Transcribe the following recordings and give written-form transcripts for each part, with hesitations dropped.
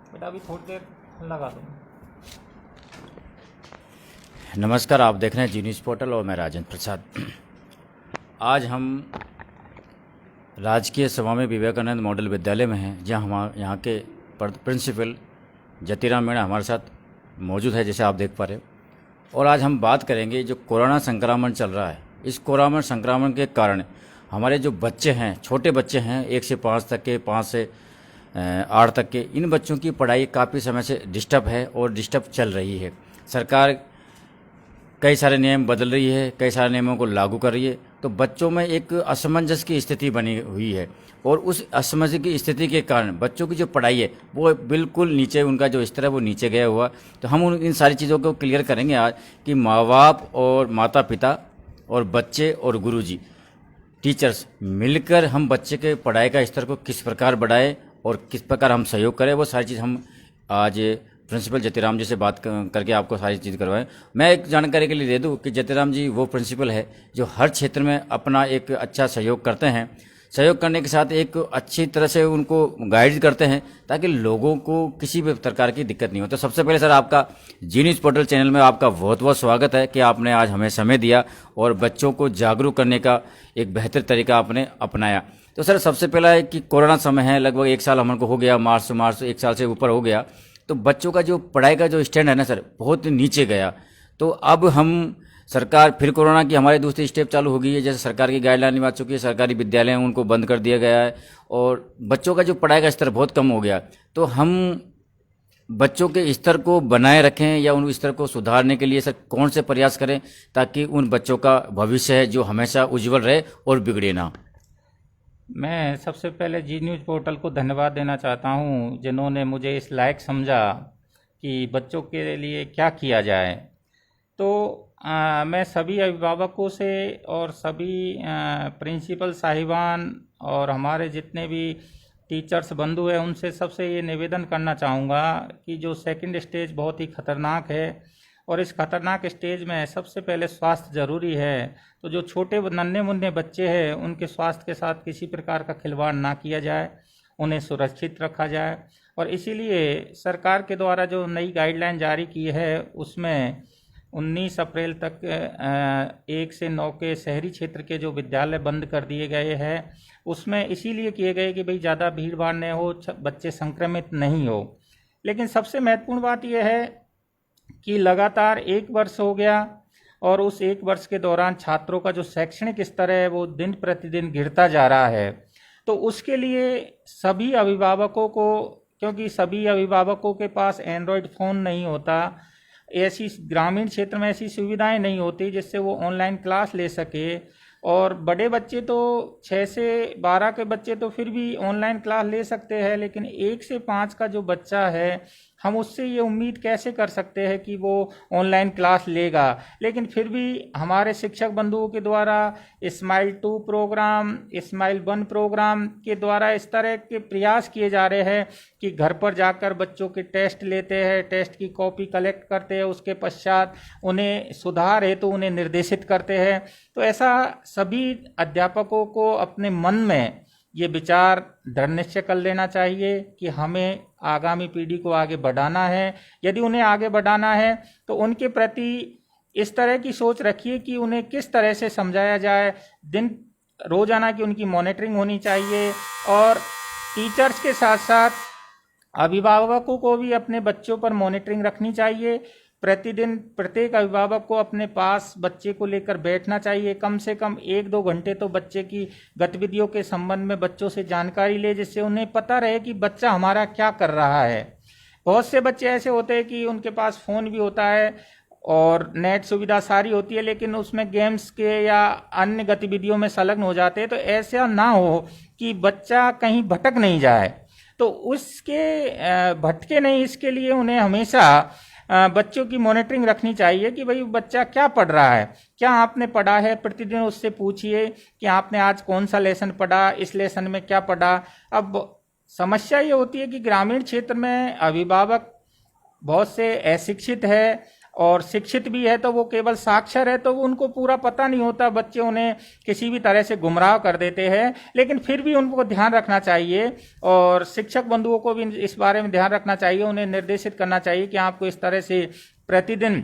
बेटा अभी थोड़ी देर लगा दो। नमस्कार, आप देख रहे हैं जी न्यूज़ पोर्टल और मैं राजेंद्र प्रसाद। आज हम राजकीय स्वामी विवेकानंद मॉडल विद्यालय में हैं, जहां हम यहाँ के प्रिंसिपल जतिराम मीणा हमारे साथ मौजूद है, जैसे आप देख पा रहे हो। और आज हम बात करेंगे जो कोरोना संक्रमण चल रहा है, इस कोरोना संक्रमण के कारण हमारे जो बच्चे हैं, छोटे बच्चे हैं 1 से 5 तक के, 5 से 8 तक के, इन बच्चों की पढ़ाई काफ़ी समय से डिस्टर्ब है और डिस्टर्ब चल रही है। सरकार कई सारे नियम बदल रही है, कई सारे नियमों को लागू कर रही है, तो बच्चों में एक असमंजस की स्थिति बनी हुई है। और उस असमंजस की स्थिति के कारण बच्चों की जो पढ़ाई है वो बिल्कुल नीचे, उनका जो स्तर है वो नीचे गया हुआ। तो हम इन सारी चीज़ों को क्लियर करेंगे आज कि माँ बाप और माता पिता और बच्चे और गुरुजी, टीचर्स मिलकर हम बच्चे के पढ़ाई का स्तर को किस प्रकार बढ़ाएं और किस प्रकार हम सहयोग करें, वो सारी चीज़ हम आज प्रिंसिपल जतिराम जी से बात करके आपको सारी चीज़ करवाएं। मैं एक जानकारी के लिए दे दूं कि जतिराम जी वो प्रिंसिपल है जो हर क्षेत्र में अपना एक अच्छा सहयोग करते हैं। सहयोग करने के साथ एक अच्छी तरह से उनको गाइड करते हैं ताकि लोगों को किसी भी प्रकार की दिक्कत नहीं हो। तो सबसे पहले सर, आपका जी न्यूज़ पोर्टल चैनल में आपका बहुत बहुत स्वागत है कि आपने आज हमें समय दिया और बच्चों को जागरूक करने का एक बेहतर तरीका आपने अपनाया। तो सर, सबसे पहला है कि कोरोना समय है, लगभग 1 साल हमको हो गया, मार्च 1 साल से ऊपर हो गया। तो बच्चों का जो पढ़ाई का जो स्टैंड है ना सर, बहुत नीचे गया। तो अब हम सरकार फिर कोरोना की हमारी दूसरी स्टेप चालू हो गई है, जैसे सरकार की गाइडलाइन आ चुकी है, सरकारी विद्यालय हैं उनको बंद कर दिया गया है और बच्चों का जो पढ़ाई का स्तर बहुत कम हो गया। तो हम बच्चों के स्तर को बनाए रखें या उन स्तर को सुधारने के लिए सर कौन से प्रयास करें ताकि उन बच्चों का भविष्य है जो हमेशा उज्जवल रहे और बिगड़े ना। मैं सबसे पहले जी न्यूज़ पोर्टल को धन्यवाद देना चाहता हूं, जिन्होंने मुझे इस लायक समझा कि बच्चों के लिए क्या किया जाए। तो मैं सभी अभिभावकों से और सभी प्रिंसिपल साहिबान और हमारे जितने भी टीचर्स बंधु हैं उनसे सबसे ये निवेदन करना चाहूँगा कि जो सेकंड स्टेज बहुत ही खतरनाक है और इस खतरनाक स्टेज में सबसे पहले स्वास्थ्य ज़रूरी है। तो जो छोटे नन्हे मुन्ने बच्चे हैं उनके स्वास्थ्य के साथ किसी प्रकार का खिलवाड़ ना किया जाए, उन्हें सुरक्षित रखा जाए। और इसीलिए सरकार के द्वारा जो नई गाइडलाइन जारी की है उसमें 19 अप्रैल तक 1 से 9 के शहरी क्षेत्र के जो विद्यालय बंद कर दिए गए हैं, उसमें इसीलिए किए गए कि भाई ज़्यादा भीड़ भाड़ न हो, बच्चे संक्रमित नहीं हो। लेकिन सबसे महत्वपूर्ण बात यह है कि लगातार 1 वर्ष हो गया और उस 1 वर्ष के दौरान छात्रों का जो शैक्षणिक स्तर है वो दिन प्रतिदिन गिरता जा रहा है। तो उसके लिए सभी अभिभावकों को, क्योंकि सभी अभिभावकों के पास एंड्रॉयड फ़ोन नहीं होता, ऐसी ग्रामीण क्षेत्र में ऐसी सुविधाएं नहीं होती जिससे वो ऑनलाइन क्लास ले सके। और बड़े बच्चे तो 6 से 12 के बच्चे तो फिर भी ऑनलाइन क्लास ले सकते हैं, लेकिन 1 से 5 का जो बच्चा है हम उससे ये उम्मीद कैसे कर सकते हैं कि वो ऑनलाइन क्लास लेगा। लेकिन फिर भी हमारे शिक्षक बंधुओं के द्वारा स्माइल 2 प्रोग्राम, स्माइल 1 प्रोग्राम के द्वारा इस तरह के प्रयास किए जा रहे हैं कि घर पर जाकर बच्चों के टेस्ट लेते हैं, टेस्ट की कॉपी कलेक्ट करते हैं, उसके पश्चात उन्हें सुधार हेतु उन्हें निर्देशित करते हैं। तो ऐसा सभी अध्यापकों को अपने मन में ये विचार दृढ़ निश्चय कर लेना चाहिए कि हमें आगामी पीढ़ी को आगे बढ़ाना है। यदि उन्हें आगे बढ़ाना है तो उनके प्रति इस तरह की सोच रखिए कि उन्हें किस तरह से समझाया जाए। दिन रोजाना की उनकी मॉनिटरिंग होनी चाहिए और टीचर्स के साथ साथ अभिभावकों को भी अपने बच्चों पर मॉनिटरिंग रखनी चाहिए। प्रतिदिन प्रत्येक अभिभावक को अपने पास बच्चे को लेकर बैठना चाहिए, कम से कम 1-2 घंटे तो बच्चे की गतिविधियों के संबंध में बच्चों से जानकारी ले, जिससे उन्हें पता रहे कि बच्चा हमारा क्या कर रहा है। बहुत से बच्चे ऐसे होते हैं कि उनके पास फ़ोन भी होता है और नेट सुविधा सारी होती है, लेकिन उसमें गेम्स के या अन्य गतिविधियों में संलग्न हो जाते हैं। तो ऐसा ना हो कि बच्चा कहीं भटक नहीं जाए, तो उसके भटके नहीं, इसके लिए उन्हें हमेशा बच्चों की मॉनिटरिंग रखनी चाहिए कि भाई बच्चा क्या पढ़ रहा है, क्या आपने पढ़ा है। प्रतिदिन उससे पूछिए कि आपने आज कौन सा लेसन पढ़ा, इस लेसन में क्या पढ़ा। अब समस्या ये होती है कि ग्रामीण क्षेत्र में अभिभावक बहुत से अशिक्षित है और शिक्षित भी है तो वो केवल साक्षर है तो उनको पूरा पता नहीं होता, बच्चे उन्हें किसी भी तरह से गुमराह कर देते हैं। लेकिन फिर भी उनको ध्यान रखना चाहिए और शिक्षक बंधुओं को भी इस बारे में ध्यान रखना चाहिए, उन्हें निर्देशित करना चाहिए कि आपको इस तरह से प्रतिदिन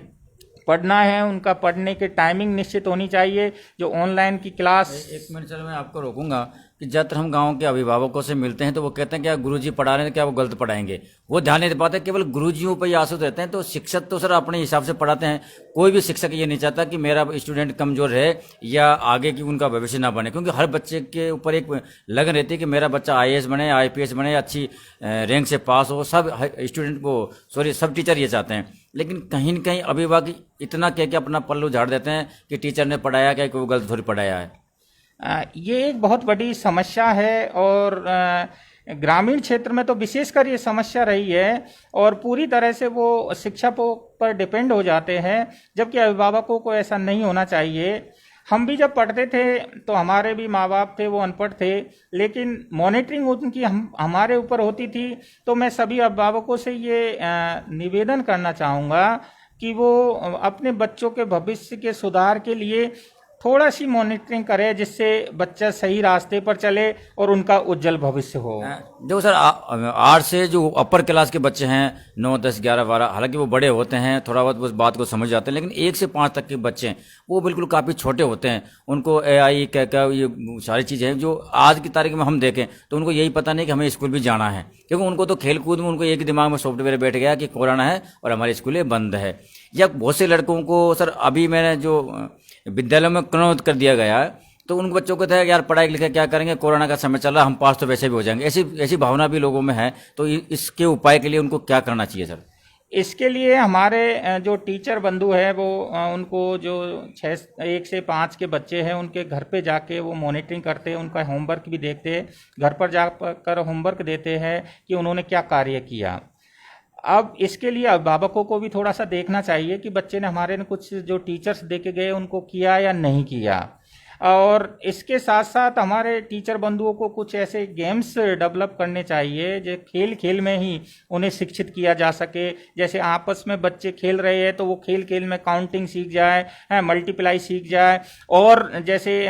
पढ़ना है। उनका पढ़ने की टाइमिंग निश्चित होनी चाहिए। जो ऑनलाइन की क्लास, एक मिनट सर, मैं आपको रोकूंगा कि ज़्यादातर हम गांव के अभिभावकों से मिलते हैं तो वो कहते हैं कि गुरुजी पढ़ा रहे हैं, क्या वो गलत पढ़ाएंगे, वो ध्यान नहीं दे पाते, केवल गुरुजियों पर ही आश्रित रहते हैं। तो शिक्षक तो सर अपने हिसाब से पढ़ाते हैं, कोई भी शिक्षक ये नहीं चाहता कि मेरा स्टूडेंट कमजोर रहे या आगे की उनका भविष्य ना बने, क्योंकि हर बच्चे के ऊपर एक लगन रहती है कि मेरा बच्चा IAS बने, IPS बने, अच्छी रैंक से पास हो। सब स्टूडेंट को सब टीचर ये चाहते हैं, लेकिन कहीं न कहीं अभिभावक इतना कह के अपना पल्लू झाड़ देते हैं कि टीचर ने पढ़ाया क्या, कि वो गलत थोड़ी पढ़ाया है। ये एक बहुत बड़ी समस्या है और ग्रामीण क्षेत्र में तो विशेषकर ये समस्या रही है और पूरी तरह से वो शिक्षकों पर डिपेंड हो जाते हैं, जबकि अभिभावकों को ऐसा नहीं होना चाहिए। हम भी जब पढ़ते थे तो हमारे भी माँ बाप थे, वो अनपढ़ थे, लेकिन मॉनिटरिंग उनकी हमारे ऊपर होती थी। तो मैं सभी अभिभावकों से ये निवेदन करना चाहूँगा कि वो अपने बच्चों के भविष्य के सुधार के लिए थोड़ा सी मॉनिटरिंग करे, जिससे बच्चा सही रास्ते पर चले और उनका उज्जवल भविष्य हो। देखो सर, 8 से जो अपर क्लास के बच्चे हैं, 9, 10, 11, 12, हालांकि वो बड़े होते हैं, थोड़ा बहुत उस बात को समझ जाते हैं, लेकिन 1 से 5 तक के बच्चे हैं वो बिल्कुल काफ़ी छोटे होते हैं। उनको AI क्या ये सारी चीज़ें हैं जो आज की तारीख में हम देखें तो उनको यही पता नहीं कि हमें स्कूल भी जाना है, क्योंकि उनको तो खेल कूद में उनको एक दिमाग में सॉफ्टवेयर बैठ गया कि कोरोना है और हमारी स्कूलें बंद है। या बहुत से लड़कों को सर अभी मैंने जो विद्यालयों में कन्वर्ट कर दिया गया है, तो उन बच्चों को था यार पढ़ाई लिखाई क्या करेंगे, कोरोना का समय चल रहा है, हम पास तो वैसे भी हो जाएंगे, ऐसी भावना भी लोगों में है। तो इसके उपाय के लिए उनको क्या करना चाहिए सर? इसके लिए हमारे जो टीचर बंधु हैं वो उनको जो 1 से 5 के बच्चे हैं उनके घर पे जाके वो मॉनिटरिंग करते हैं, उनका होमवर्क भी देखते हैं, घर पर जाकर होमवर्क देते हैं कि उन्होंने क्या कार्य किया। अब इसके लिए अभिभावकों को भी थोड़ा सा देखना चाहिए कि बच्चे ने हमारे ने कुछ जो टीचर्स दे के गए उनको किया या नहीं किया। और इसके साथ साथ हमारे टीचर बंधुओं को कुछ ऐसे गेम्स डेवलप करने चाहिए जो खेल खेल में ही उन्हें शिक्षित किया जा सके। जैसे आपस में बच्चे खेल रहे हैं तो वो खेल खेल में काउंटिंग सीख जाए, मल्टीप्लाई सीख जाए, और जैसे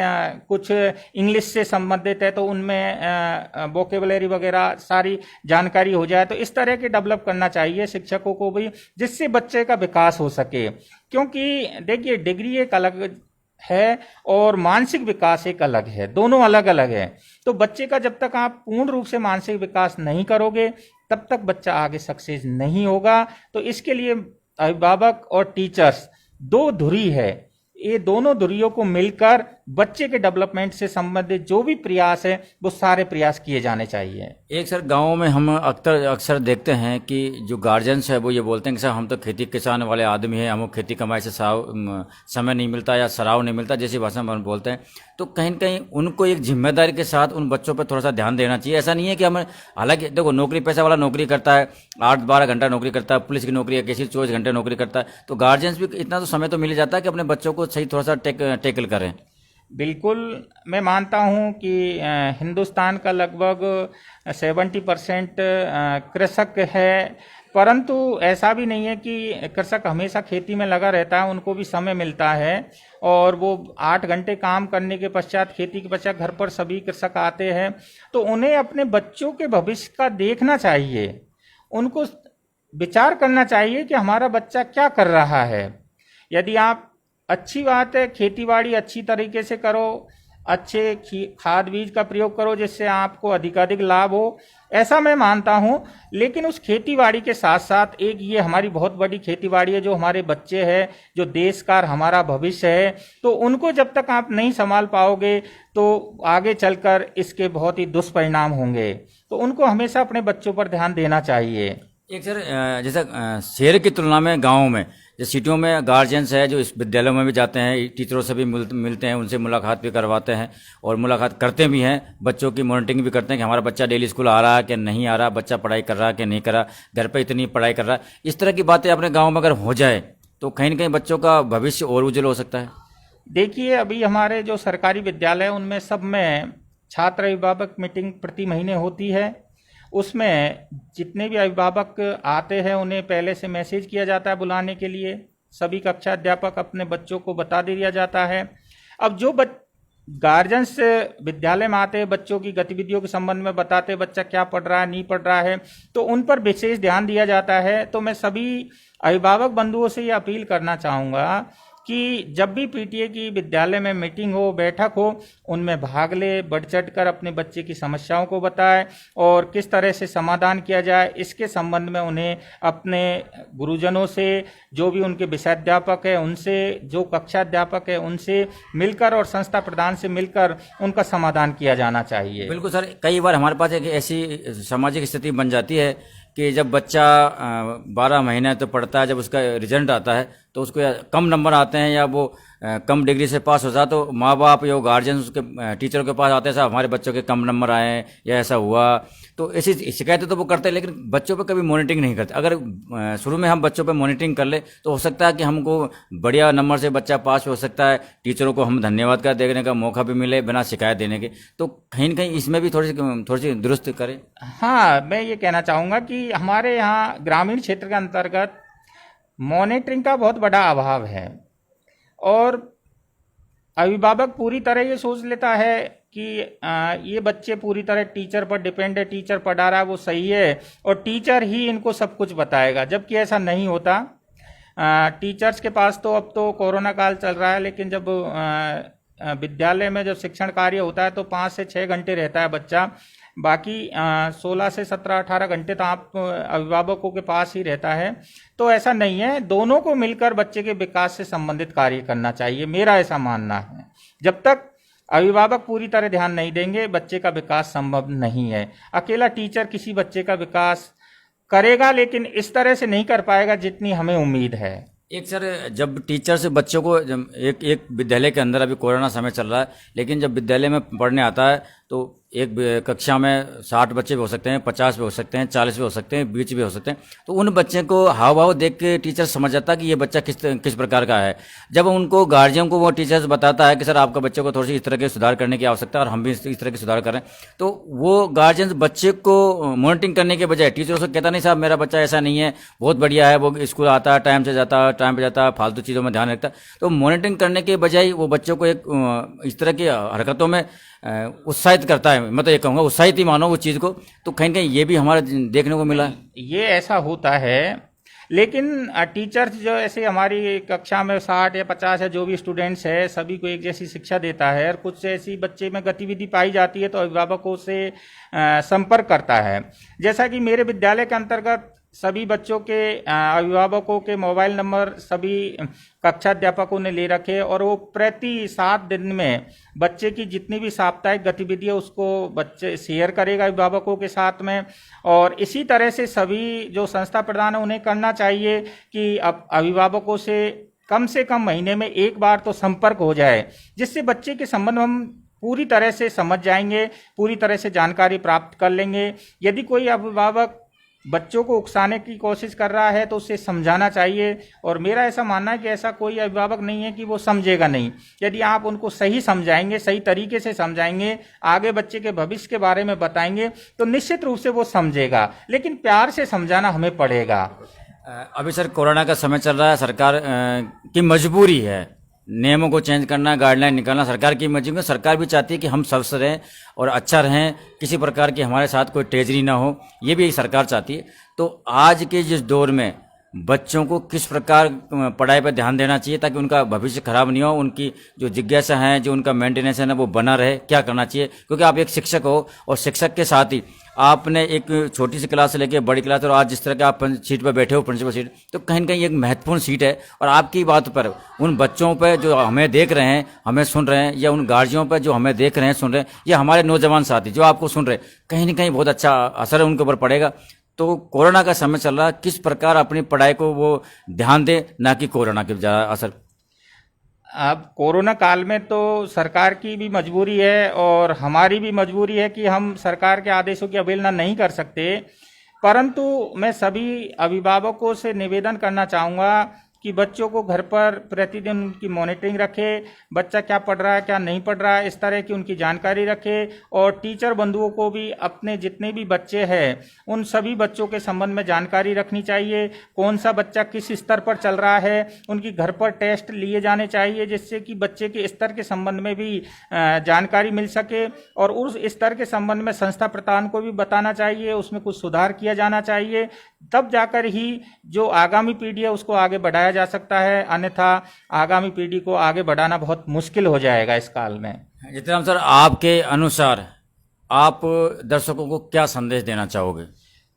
कुछ इंग्लिश से संबंधित है तो उनमें वोकेबलरी वगैरह सारी जानकारी हो जाए। तो इस तरह के डेवलप करना चाहिए शिक्षकों को भी, जिससे बच्चे का विकास हो सके। क्योंकि देखिए डिग्री एक अलग है और मानसिक विकास एक अलग है, दोनों अलग अलग है। तो बच्चे का जब तक आप पूर्ण रूप से मानसिक विकास नहीं करोगे तब तक बच्चा आगे सक्सेस नहीं होगा। तो इसके लिए अभिभावक और टीचर्स 2 धुरी है, ये दोनों धुरियों को मिलकर बच्चे के डेवलपमेंट से संबंधित जो भी प्रयास है वो सारे प्रयास किए जाने चाहिए। एक सर गाँव में हम अक्सर देखते हैं कि जो गार्जियंस है वो ये बोलते हैं कि सर हम तो खेती किसान वाले आदमी हैं, हमको खेती कमाई से समय नहीं मिलता या सराव नहीं मिलता, जैसी भाषा में हम बोलते हैं। तो कहीं न कहीं उनको एक जिम्मेदारी के साथ उन बच्चों पर थोड़ा सा ध्यान देना चाहिए। ऐसा नहीं है कि हमें, हालांकि देखो नौकरी पैसा वाला नौकरी करता है, 8-12 घंटा नौकरी करता है, पुलिस की नौकरी है, किसी 24 घंटे नौकरी करता है, तो गार्जियंस भी इतना तो समय तो मिल जाता है कि अपने बच्चों को सही थोड़ा सा टैकल करें। बिल्कुल, मैं मानता हूं कि हिंदुस्तान का लगभग 70% कृषक है, परंतु ऐसा भी नहीं है कि कृषक हमेशा खेती में लगा रहता है, उनको भी समय मिलता है और वो 8 घंटे काम करने के पश्चात, खेती के पश्चात घर पर सभी कृषक आते हैं। तो उन्हें अपने बच्चों के भविष्य का देखना चाहिए, उनको विचार करना चाहिए कि हमारा बच्चा क्या कर रहा है। यदि आप, अच्छी बात है, खेतीबाड़ी अच्छी तरीके से करो, अच्छे खाद बीज का प्रयोग करो जिससे आपको अधिकाधिक लाभ हो, ऐसा मैं मानता हूं। लेकिन उस खेतीबाड़ी के साथ साथ एक ये हमारी बहुत बड़ी खेतीबाड़ी है जो हमारे बच्चे हैं, जो देश का हमारा भविष्य है, तो उनको जब तक आप नहीं संभाल पाओगे तो आगे चलकर इसके बहुत ही दुष्परिणाम होंगे। तो उनको हमेशा अपने बच्चों पर ध्यान देना चाहिए। एक सर जैसा शहर की तुलना में गाँव में, जो सिटियों में गार्जियंस है जो इस विद्यालयों में भी जाते हैं, टीचरों से भी मिलते हैं, उनसे मुलाकात भी करवाते हैं और मुलाकात करते भी हैं, बच्चों की मॉनिटरिंग भी करते हैं कि हमारा बच्चा डेली स्कूल आ रहा है कि नहीं आ रहा, बच्चा पढ़ाई कर रहा है कि नहीं कर रहा, घर पे इतनी पढ़ाई कर रहा है। इस तरह की बातें अपने गाँव में अगर हो जाए तो कहीं न कहीं बच्चों का भविष्य और उज्जवल हो सकता है। देखिए, अभी हमारे जो सरकारी विद्यालय उनमें सब में छात्र अभिभावक मीटिंग प्रति महीने होती है। उसमें जितने भी अभिभावक आते हैं उन्हें पहले से मैसेज किया जाता है बुलाने के लिए, सभी कक्षा अध्यापक अपने बच्चों को बता दिया जाता है। अब जो गार्जियंस विद्यालय में आते हैं, बच्चों की गतिविधियों के संबंध में बताते हैं, बच्चा क्या पढ़ रहा है नहीं पढ़ रहा है, तो उन पर विशेष ध्यान दिया जाता है। तो मैं सभी अभिभावक बंधुओं से ये अपील करना चाहूँगा कि जब भी पीटीए की विद्यालय में मीटिंग हो, बैठक हो, उनमें भाग ले, बढ़ चढ़ कर अपने बच्चे की समस्याओं को बताए और किस तरह से समाधान किया जाए, इसके संबंध में उन्हें अपने गुरुजनों से, जो भी उनके विषयाध्यापक है उनसे, जो कक्षा अध्यापक है उनसे मिलकर और संस्था प्रधान से मिलकर उनका समाधान किया जाना चाहिए। बिल्कुल सर, कई बार हमारे पास एक ऐसी सामाजिक स्थिति बन जाती है कि जब बच्चा 12 महीने तो पढ़ता है, जब उसका रिजल्ट आता है तो उसको या कम नंबर आते हैं या वो कम डिग्री से पास होता है, तो माँ बाप या गार्जियन उसके टीचरों के पास आते हैं, साहब हमारे बच्चों के कम नंबर आए हैं या ऐसा हुआ, तो ऐसी शिकायतें तो वो करते हैं, लेकिन बच्चों पे कभी मॉनिटरिंग नहीं करते। अगर शुरू में हम बच्चों पे मॉनिटरिंग कर ले तो हो सकता है कि हमको बढ़िया नंबर से बच्चा पास हो सकता है, टीचरों को हम धन्यवाद का देने का मौका भी मिले बिना शिकायत देने के। तो कहीं ना कहीं इसमें भी थोड़ी सी दुरुस्त करें। हाँ, मैं ये कहना चाहूँगा कि हमारे यहाँ ग्रामीण क्षेत्र के अंतर्गत मॉनिटरिंग का बहुत बड़ा अभाव है और अभिभावक पूरी तरह ये सोच लेता है कि ये बच्चे पूरी तरह टीचर पर डिपेंड है, टीचर पढ़ा रहा है वो सही है और टीचर ही इनको सब कुछ बताएगा, जबकि ऐसा नहीं होता। टीचर्स के पास तो अब तो कोरोना काल चल रहा है, लेकिन जब विद्यालय में जब शिक्षण कार्य होता है तो 5 से 6 घंटे रहता है बच्चा, बाकी 16 से 17-18 घंटे तो आप अभिभावकों के पास ही रहता है। तो ऐसा नहीं है, दोनों को मिलकर बच्चे के विकास से संबंधित कार्य करना चाहिए, मेरा ऐसा मानना है। जब तक अभिभावक पूरी तरह ध्यान नहीं देंगे, बच्चे का विकास संभव नहीं है। अकेला टीचर किसी बच्चे का विकास करेगा, लेकिन इस तरह से नहीं कर पाएगा जितनी हमें उम्मीद है। एक सर, जब टीचर से बच्चों को एक विद्यालय के अंदर, अभी कोरोना समय चल रहा है, लेकिन जब विद्यालय में पढ़ने आता है तो एक कक्षा में 60 बच्चे भी हो सकते हैं, 50 भी हो सकते हैं, 40 भी हो सकते हैं, 20 भी हो सकते हैं। तो उन बच्चे को हाव भाव देख के टीचर समझ जाता है कि ये बच्चा किस प्रकार का है। जब उनको गार्जियन को वो टीचर्स बताता है कि सर आपका बच्चे को थोड़ी सी इस तरह के सुधार करने की आवश्यकता है और हम भी इस तरह के सुधार कर रहे हैं, तो वो गार्जियन बच्चे को मॉनिटरिंग करने के बजाय टीचरों से कहता नहीं साहब मेरा बच्चा ऐसा नहीं है, बहुत बढ़िया है, वो स्कूल आता है, टाइम से जाता है, टाइम पे जाता है, फालतू चीज़ों में ध्यान रखता है। तो मॉनिटरिंग करने के बजाय वो बच्चों को एक इस तरह की हरकतों में उत्साहित करता है। मैं तो ये कहूँगा उत्साहित ही मानो उस चीज़ को। तो कहीं ना कहीं ये भी हमारे देखने को मिला है। ये ऐसा होता है, लेकिन टीचर्स जो ऐसे हमारी कक्षा में 60 या 50 या जो भी स्टूडेंट्स है सभी को एक जैसी शिक्षा देता है और कुछ ऐसी बच्चे में गतिविधि पाई जाती है तो अभिभावकों से संपर्क करता है। जैसा कि मेरे विद्यालय के अंतर्गत सभी बच्चों के अभिभावकों के मोबाइल नंबर सभी कक्षा अध्यापकों ने ले रखे और वो प्रति 7 दिन में बच्चे की जितनी भी साप्ताहिक गतिविधि है उसको बच्चे शेयर करेगा अभिभावकों के साथ में। और इसी तरह से सभी जो संस्था प्रधान है उन्हें करना चाहिए कि अब अभिभावकों से कम महीने में एक बार तो संपर्क हो जाए, जिससे बच्चे के संबंध में हम पूरी तरह से समझ जाएंगे, पूरी तरह से जानकारी प्राप्त कर लेंगे। यदि कोई अभिभावक बच्चों को उकसाने की कोशिश कर रहा है तो उसे समझाना चाहिए, और मेरा ऐसा मानना है कि ऐसा कोई अभिभावक नहीं है कि वो समझेगा नहीं। यदि आप उनको सही समझाएंगे, सही तरीके से समझाएंगे, आगे बच्चे के भविष्य के बारे में बताएंगे तो निश्चित रूप से वो समझेगा, लेकिन प्यार से समझाना हमें पड़ेगा। अभी सर कोरोना का समय चल रहा है, सरकार की मजबूरी है नियमों को चेंज करना, गाइडलाइन निकालना सरकार की मर्जी में। सरकार भी चाहती है कि हम स्वस्थ रहें और अच्छा रहें, किसी प्रकार की हमारे साथ कोई ट्रेजरी ना हो, ये भी सरकार चाहती है। तो आज के जिस दौर में बच्चों को किस प्रकार पढ़ाई पर ध्यान देना चाहिए ताकि उनका भविष्य खराब नहीं हो, उनकी जो जिज्ञासा है, जो उनका मेंटेनेंस है ना, वो बना रहे, क्या करना चाहिए? क्योंकि आप एक शिक्षक हो और शिक्षक के साथ ही आपने एक छोटी सी क्लास से लेकर बड़ी क्लास, और आज जिस तरह के आप सीट पर बैठे हो, प्रिंसिपल सीट, तो कहीं ना कहीं एक महत्वपूर्ण सीट है। और आपकी बात पर उन बच्चों पर जो हमें देख रहे हैं, हमें सुन रहे हैं, या उन गार्जियों पर जो हमें देख रहे हैं, सुन रहे हैं, या हमारे नौजवान साथी जो आपको सुन रहे हैं, कहीं ना कहीं बहुत अच्छा असर उनके ऊपर पड़ेगा। तो कोरोना का समय चल रहा है, किस प्रकार अपनी पढ़ाई को वो ध्यान दे, ना कि कोरोना के ज़्यादा असर। अब कोरोना काल में तो सरकार की भी मजबूरी है और हमारी भी मजबूरी है कि हम सरकार के आदेशों की अवहेलना नहीं कर सकते, परंतु मैं सभी अभिभावकों से निवेदन करना चाहूँगा कि बच्चों को घर पर प्रतिदिन उनकी मॉनिटरिंग रखे, बच्चा क्या पढ़ रहा है क्या नहीं पढ़ रहा है इस तरह की उनकी जानकारी रखे, और टीचर बंधुओं को भी अपने जितने भी बच्चे हैं उन सभी बच्चों के संबंध में जानकारी रखनी चाहिए। कौन सा बच्चा किस स्तर पर चल रहा है, उनकी घर पर टेस्ट लिए जाने चाहिए जिससे कि बच्चे के स्तर के संबंध में भी जानकारी मिल सके, और उस स्तर के संबंध में संस्था प्रधान को भी बताना चाहिए, उसमें कुछ सुधार किया जाना चाहिए। तब जाकर ही जो आगामी पीढ़ी है उसको आगे बढ़ाया जा सकता है, अन्यथा आगामी पीढ़ी को आगे बढ़ाना बहुत मुश्किल हो जाएगा इस काल में। जितराम सर, आपके अनुसार आप दर्शकों को क्या संदेश देना चाहोगे?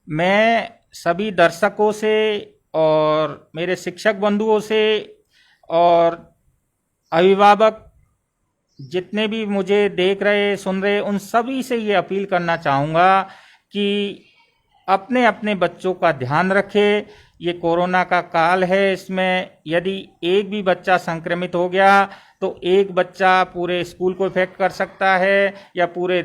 मैं सभी दर्शकों से और मेरे शिक्षक बंधुओं से और अभिभावक जितने भी मुझे देख रहे सुन रहे उन सभी से ये अपील करना चाहूँगा कि अपने अपने बच्चों का ध्यान रखें। ये कोरोना का काल है, इसमें यदि एक भी बच्चा संक्रमित हो गया तो एक बच्चा पूरे स्कूल को इफेक्ट कर सकता है या पूरे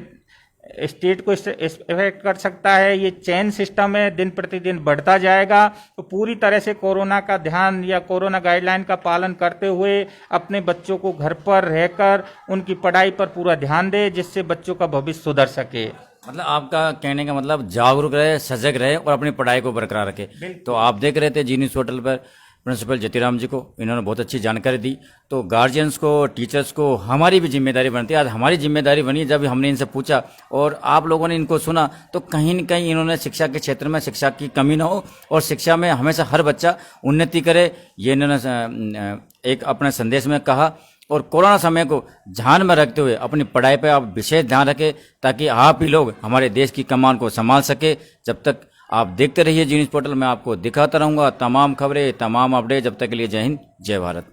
स्टेट को इफेक्ट कर सकता है। ये चेन सिस्टम है, दिन प्रतिदिन बढ़ता जाएगा। तो पूरी तरह से कोरोना का ध्यान या कोरोना गाइडलाइन का पालन करते हुए अपने बच्चों को घर पर रहकर उनकी पढ़ाई पर पूरा ध्यान दे, जिससे बच्चों का भविष्य सुधर सके। मतलब आपका कहने का मतलब जागरूक रहे, सजग रहे और अपनी पढ़ाई को बरकरार रखे। तो आप देख रहे थे जी न्यूज़ पोर्टल पर प्रिंसिपल जतिराम जी को, इन्होंने बहुत अच्छी जानकारी दी। तो गार्जियंस को, टीचर्स को हमारी भी जिम्मेदारी बनती है। आज हमारी जिम्मेदारी बनी जब हमने इनसे पूछा और आप लोगों ने इनको सुना, तो कहीं न कहीं इन्होंने शिक्षा के क्षेत्र में शिक्षा की कमी ना हो और शिक्षा में हमेशा हर बच्चा उन्नति करे, ये इन्होंने एक अपने संदेश में कहा। और कोरोना समय को ध्यान में रखते हुए अपनी पढ़ाई पर आप विशेष ध्यान रखें ताकि आप ही लोग हमारे देश की कमान को संभाल सके। जब तक आप देखते रहिए जी न्यूज़ पोर्टल, मैं आपको दिखाता रहूँगा तमाम खबरें, तमाम अपडेट। जब तक के लिए जय हिंद, जय भारत।